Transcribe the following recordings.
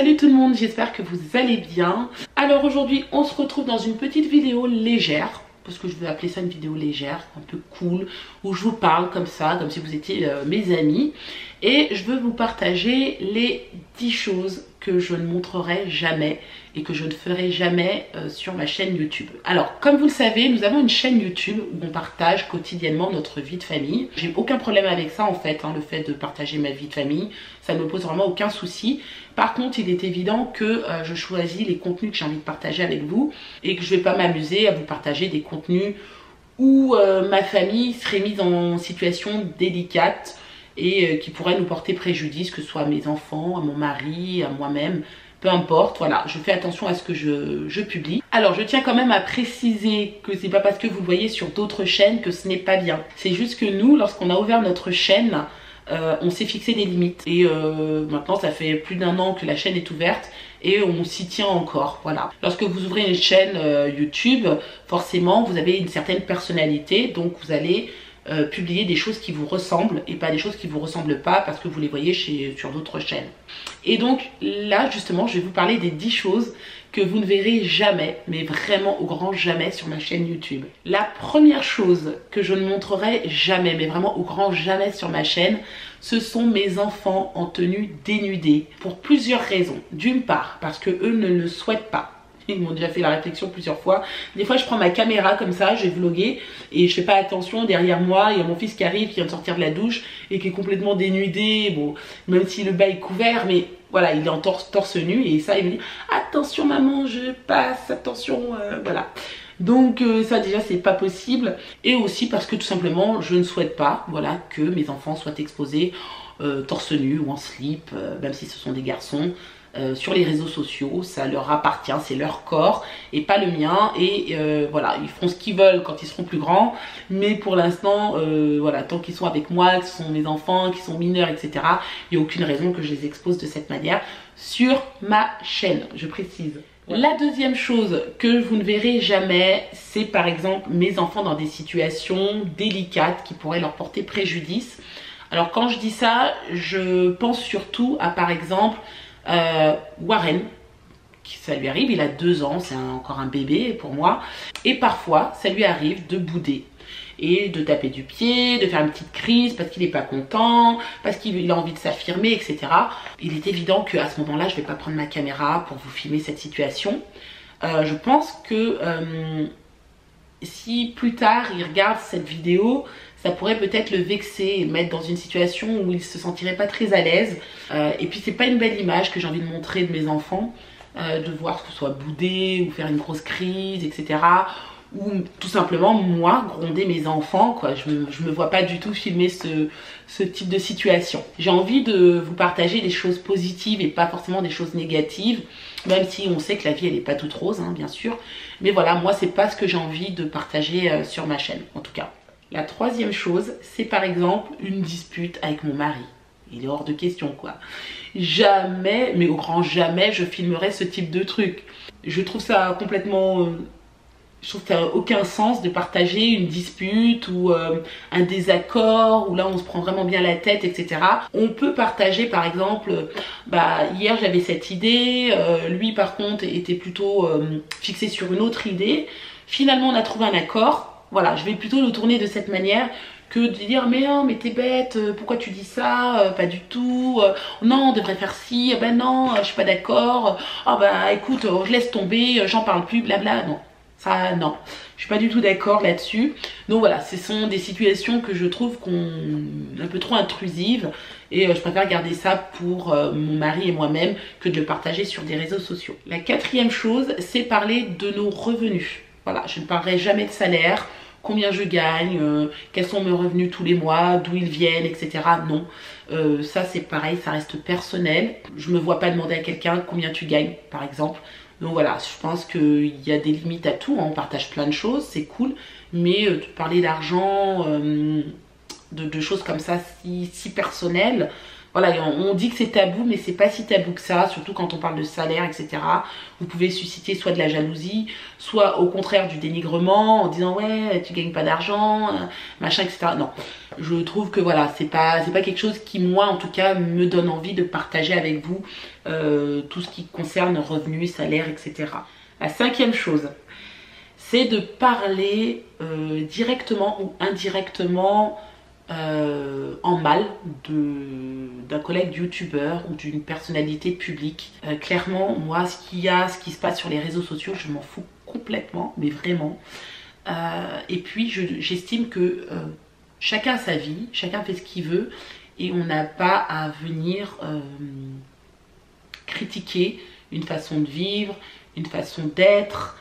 Salut tout le monde, j'espère que vous allez bien. Alors aujourd'hui on se retrouve dans une petite vidéo légère, parce que je vais appeler ça une vidéo légère, un peu cool, où je vous parle comme ça, comme si vous étiez mes amis. Et je veux vous partager les 10 choses que je ne montrerai jamais et que je ne ferai jamais sur ma chaîne YouTube. Alors, comme vous le savez, nous avons une chaîne YouTube où on partage quotidiennement notre vie de famille. J'ai aucun problème avec ça en fait, le fait de partager ma vie de famille, ça ne me pose vraiment aucun souci. Par contre, il est évident que je choisis les contenus que j'ai envie de partager avec vous et que je ne vais pas m'amuser à vous partager des contenus où ma famille serait mise en situation délicate et qui pourrait nous porter préjudice, que ce soit à mes enfants, à mon mari, à moi-même, peu importe. Voilà, je fais attention à ce que je publie. Alors je tiens quand même à préciser que c'est pas parce que vous le voyez sur d'autres chaînes que ce n'est pas bien. C'est juste que nous, lorsqu'on a ouvert notre chaîne, on s'est fixé des limites et maintenant ça fait plus d'1 an que la chaîne est ouverte et on s'y tient encore. Voilà. Lorsque vous ouvrez une chaîne YouTube, forcément vous avez une certaine personnalité, donc vous allez publier des choses qui vous ressemblent et pas des choses qui vous ressemblent pas parce que vous les voyez sur d'autres chaînes. Et donc là justement je vais vous parler des 10 choses que vous ne verrez jamais, mais vraiment au grand jamais sur ma chaîne YouTube. La première chose que je ne montrerai jamais, mais vraiment au grand jamais sur ma chaîne, ce sont mes enfants en tenue dénudée pour plusieurs raisons. D'une part parce que eux ne le souhaitent pas. Ils m'ont déjà fait la réflexion plusieurs fois. Des fois je prends ma caméra comme ça, je vais vlogger et je fais pas attention, derrière moi il y a mon fils qui arrive, qui vient de sortir de la douche et qui est complètement dénudé, bon, même si le bas est couvert, mais voilà, il est en torse nu et ça il me dit attention maman je passe, attention, voilà. Donc ça déjà c'est pas possible. Et aussi parce que tout simplement je ne souhaite pas, voilà, que mes enfants soient exposés torse nu ou en slip, même si ce sont des garçons. Sur les réseaux sociaux, ça leur appartient, c'est leur corps et pas le mien, et voilà, ils feront ce qu'ils veulent quand ils seront plus grands, mais pour l'instant voilà, tant qu'ils sont avec moi, que ce sont mes enfants, qui sont mineurs, etc., il n'y a aucune raison que je les expose de cette manière sur ma chaîne, je précise. La deuxième chose que vous ne verrez jamais, c'est par exemple mes enfants dans des situations délicates qui pourraient leur porter préjudice. Alors quand je dis ça, je pense surtout à par exemple Warren, ça lui arrive, il a 2 ans, c'est encore un bébé pour moi, et parfois ça lui arrive de bouder et de taper du pied, de faire une petite crise parce qu'il n'est pas content, parce qu'il a envie de s'affirmer, etc. Il est évident qu'à ce moment-là, je ne vais pas prendre ma caméra pour vous filmer cette situation. Je pense que si plus tard il regarde cette vidéo, ça pourrait peut-être le vexer et le mettre dans une situation où il se sentirait pas très à l'aise. Et puis c'est pas une belle image que j'ai envie de montrer de mes enfants, de voir que ce soit bouder ou faire une grosse crise, etc. Ou tout simplement moi gronder mes enfants, quoi. Je me vois pas du tout filmer ce type de situation. J'ai envie de vous partager des choses positives et pas forcément des choses négatives, même si on sait que la vie elle est pas toute rose, bien sûr. Mais voilà, moi c'est pas ce que j'ai envie de partager sur ma chaîne, en tout cas. La troisième chose, c'est par exemple une dispute avec mon mari. Il est hors de question, quoi. Jamais, mais au grand jamais, je filmerai ce type de truc. Je trouve ça complètement... je trouve que ça n'a aucun sens de partager une dispute ou un désaccord où là on se prend vraiment bien la tête, etc. On peut partager par exemple, hier j'avais cette idée, lui par contre était plutôt fixé sur une autre idée. Finalement on a trouvé un accord. Voilà, je vais plutôt le tourner de cette manière que de dire mais non mais t'es bête, pourquoi tu dis ça, pas du tout, non on devrait faire ci, ben non je suis pas d'accord, écoute je laisse tomber, j'en parle plus, blabla. Non, ça non, je suis pas du tout d'accord là-dessus. Donc voilà, ce sont des situations que je trouve un peu trop intrusives et je préfère garder ça pour mon mari et moi-même que de le partager sur des réseaux sociaux. La quatrième chose, c'est parler de nos revenus. Voilà, je ne parlerai jamais de salaire, combien je gagne, quels sont mes revenus tous les mois, d'où ils viennent, etc. Non, ça c'est pareil, ça reste personnel. Je me vois pas demander à quelqu'un combien tu gagnes, par exemple. Donc voilà, je pense qu'il y a des limites à tout, on partage plein de choses, c'est cool, mais de parler d'argent, de choses comme ça si personnelles, voilà, on dit que c'est tabou, mais c'est pas si tabou que ça, surtout quand on parle de salaire, etc. Vous pouvez susciter soit de la jalousie, soit au contraire du dénigrement, en disant ouais, tu gagnes pas d'argent, machin, etc. Non, je trouve que voilà, c'est pas quelque chose qui, moi, en tout cas, me donne envie de partager avec vous tout ce qui concerne revenus, salaire, etc. La cinquième chose, c'est de parler directement ou indirectement en mal d'un collègue youtubeur ou d'une personnalité publique. Clairement, moi, ce qui se passe sur les réseaux sociaux, je m'en fous complètement, mais vraiment. Et puis, j'estime que chacun a sa vie, chacun fait ce qu'il veut, et on n'a pas à venir critiquer une façon de vivre, une façon d'être.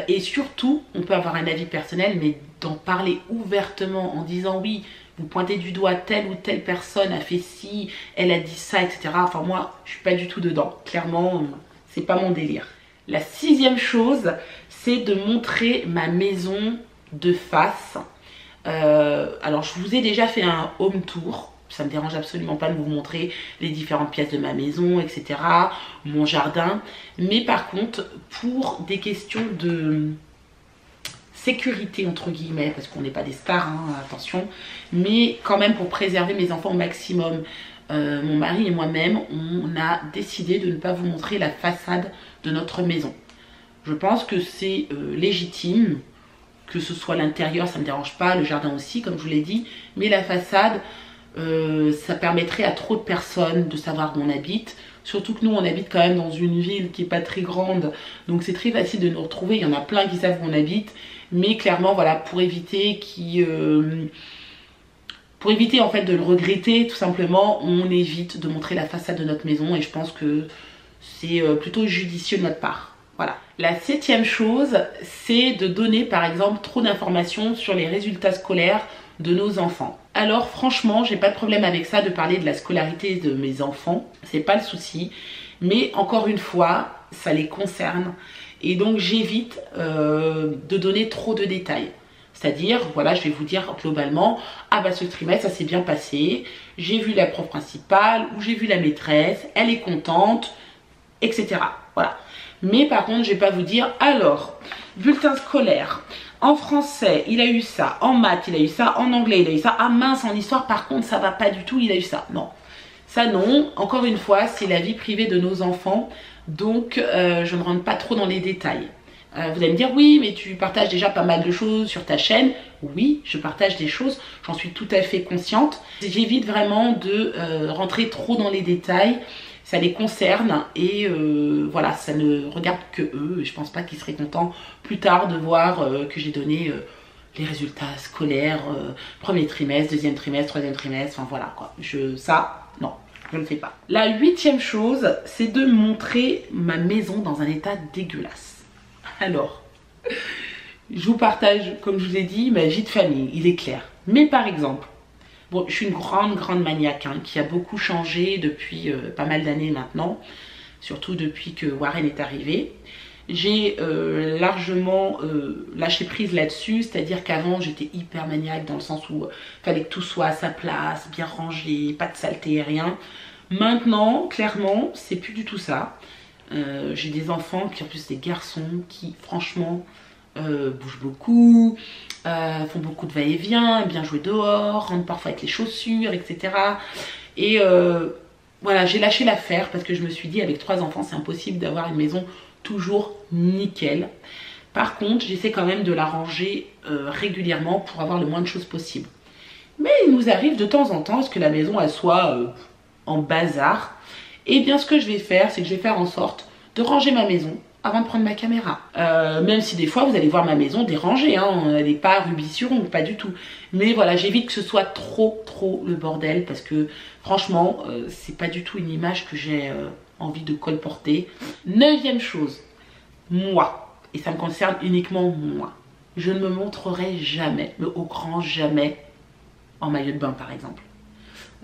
Et surtout, on peut avoir un avis personnel, mais d'en parler ouvertement en disant oui, vous pointez du doigt telle ou telle personne a fait ci, elle a dit ça, etc. Enfin moi, je suis pas du tout dedans. Clairement, c'est pas mon délire. La sixième chose, c'est de montrer ma maison de face. Alors je vous ai déjà fait un home tour. Ça me dérange absolument pas de vous montrer les différentes pièces de ma maison, etc. Mon jardin. Mais par contre, pour des questions de sécurité entre guillemets, parce qu'on n'est pas des stars, hein, attention, mais quand même pour préserver mes enfants au maximum, mon mari et moi-même, on a décidé de ne pas vous montrer la façade de notre maison. Je pense que c'est légitime, que ce soit l'intérieur, ça ne me dérange pas, le jardin aussi, comme je vous l'ai dit, mais la façade, ça permettrait à trop de personnes de savoir où on habite. Surtout que nous, on habite quand même dans une ville qui n'est pas très grande, donc c'est très facile de nous retrouver. Il y en a plein qui savent où on habite, mais clairement, voilà, pour éviter en fait de le regretter, tout simplement, on évite de montrer la façade de notre maison, et je pense que c'est plutôt judicieux de notre part. Voilà. La septième chose, c'est de donner par exemple trop d'informations sur les résultats scolaires de nos enfants. Alors franchement, j'ai pas de problème avec ça, de parler de la scolarité de mes enfants, c'est pas le souci, mais encore une fois, ça les concerne, et donc j'évite de donner trop de détails. C'est-à-dire, voilà, je vais vous dire globalement, ah bah ce trimestre ça s'est bien passé, j'ai vu la prof principale, ou j'ai vu la maîtresse, elle est contente, etc. Voilà. Mais par contre, je vais pas vous dire, alors, bulletin scolaire, en français, il a eu ça, en maths, il a eu ça, en anglais, il a eu ça, ah mince, en histoire, par contre, ça va pas du tout, il a eu ça. Non, ça non, encore une fois, c'est la vie privée de nos enfants, donc je ne rentre pas trop dans les détails. Vous allez me dire, oui, mais tu partages déjà pas mal de choses sur ta chaîne. Oui, je partage des choses, j'en suis tout à fait consciente. J'évite vraiment de rentrer trop dans les détails. Ça les concerne et voilà, ça ne regarde que eux. Et je pense pas qu'ils seraient contents plus tard de voir que j'ai donné les résultats scolaires, premier trimestre, deuxième trimestre, troisième trimestre, enfin voilà quoi. Ça, non, je ne le fais pas. La huitième chose, c'est de montrer ma maison dans un état dégueulasse. Alors, je vous partage, comme je vous ai dit, ma vie de famille, il est clair. Mais par exemple, bon, je suis une grande maniaque hein, qui a beaucoup changé depuis pas mal d'années maintenant, surtout depuis que Warren est arrivé. J'ai largement lâché prise là-dessus, c'est-à-dire qu'avant j'étais hyper maniaque dans le sens où il fallait que tout soit à sa place, bien rangé, pas de saleté, rien. Maintenant, clairement, c'est plus du tout ça. J'ai des enfants qui en plus des garçons qui franchement bougent beaucoup, font beaucoup de va-et-vient, bien jouer dehors, rentrent parfois avec les chaussures, etc. Et voilà, j'ai lâché l'affaire parce que je me suis dit avec 3 enfants c'est impossible d'avoir une maison toujours nickel. Par contre, j'essaie quand même de la ranger régulièrement pour avoir le moins de choses possible. Mais il nous arrive de temps en temps à ce que la maison elle soit en bazar. Et bien ce que je vais faire, c'est que je vais faire en sorte de ranger ma maison avant de prendre ma caméra. Même si des fois vous allez voir ma maison dérangée, hein, elle n'est pas rubis sur ongle, pas du tout. Mais voilà, j'évite que ce soit trop le bordel parce que franchement, c'est pas du tout une image que j'ai envie de colporter. Neuvième chose, moi, et ça me concerne uniquement moi, je ne me montrerai jamais, mais au grand jamais, en maillot de bain par exemple.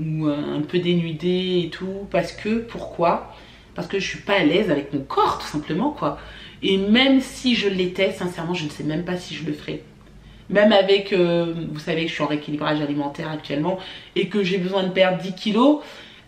Ou un peu dénudée et tout, parce que, pourquoi? Parce que je suis pas à l'aise avec mon corps, tout simplement, quoi. Et même si je l'étais, sincèrement, je ne sais même pas si je le ferais. Même avec, vous savez que je suis en rééquilibrage alimentaire actuellement, et que j'ai besoin de perdre 10 kilos,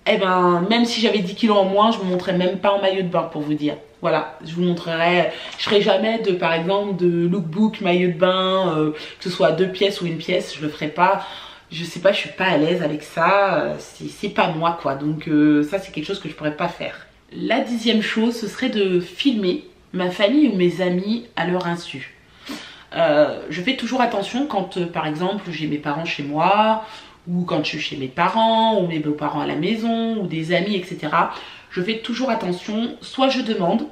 eh ben même si j'avais 10 kilos en moins, je me montrerais même pas en maillot de bain pour vous dire. Voilà, je vous montrerai, je ferai jamais de, par exemple, de lookbook maillot de bain, que ce soit 2 pièces ou 1 pièce, je le ferai pas. Je sais pas, je suis pas à l'aise avec ça, c'est pas moi quoi, donc ça c'est quelque chose que je pourrais pas faire. La 10e chose, ce serait de filmer ma famille ou mes amis à leur insu. Je fais toujours attention quand par exemple j'ai mes parents chez moi, ou quand je suis chez mes parents, ou mes beaux-parents à la maison, ou des amis, etc. Je fais toujours attention, soit je demande,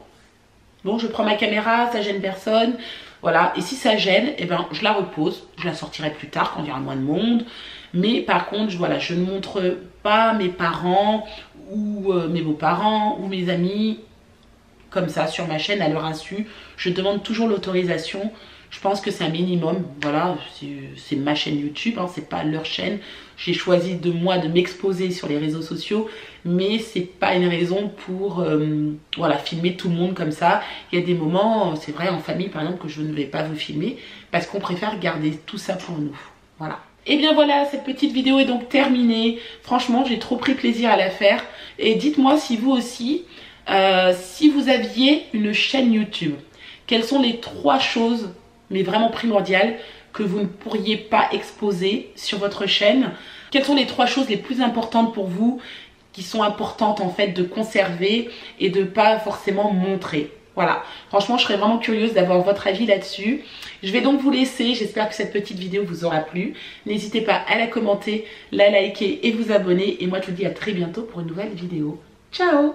bon je prends ma caméra, ça gêne personne, voilà, et si ça gêne, eh ben, je la repose, je la sortirai plus tard quand il y aura moins de monde, mais par contre, voilà, je ne montre pas mes parents, ou mes beaux-parents, ou mes amis, comme ça, sur ma chaîne à leur insu. Je demande toujours l'autorisation. Je pense que c'est un minimum, voilà, c'est ma chaîne YouTube, hein, c'est pas leur chaîne. J'ai choisi de m'exposer sur les réseaux sociaux, mais c'est pas une raison pour voilà, filmer tout le monde comme ça. Il y a des moments, c'est vrai, en famille par exemple, que je ne vais pas vous filmer, parce qu'on préfère garder tout ça pour nous, voilà. Et bien voilà, cette petite vidéo est donc terminée. Franchement, j'ai trop pris plaisir à la faire. Et dites-moi si vous aussi, si vous aviez une chaîne YouTube, quelles sont les 3 choses, mais vraiment primordiales, que vous ne pourriez pas exposer sur votre chaîne? Quelles sont les 3 choses les plus importantes pour vous, qui sont importantes en fait de conserver et de pas forcément montrer? Voilà, franchement je serais vraiment curieuse d'avoir votre avis là-dessus. Je vais donc vous laisser, j'espère que cette petite vidéo vous aura plu. N'hésitez pas à la commenter, la liker et vous abonner. Et moi je vous dis à très bientôt pour une nouvelle vidéo. Ciao!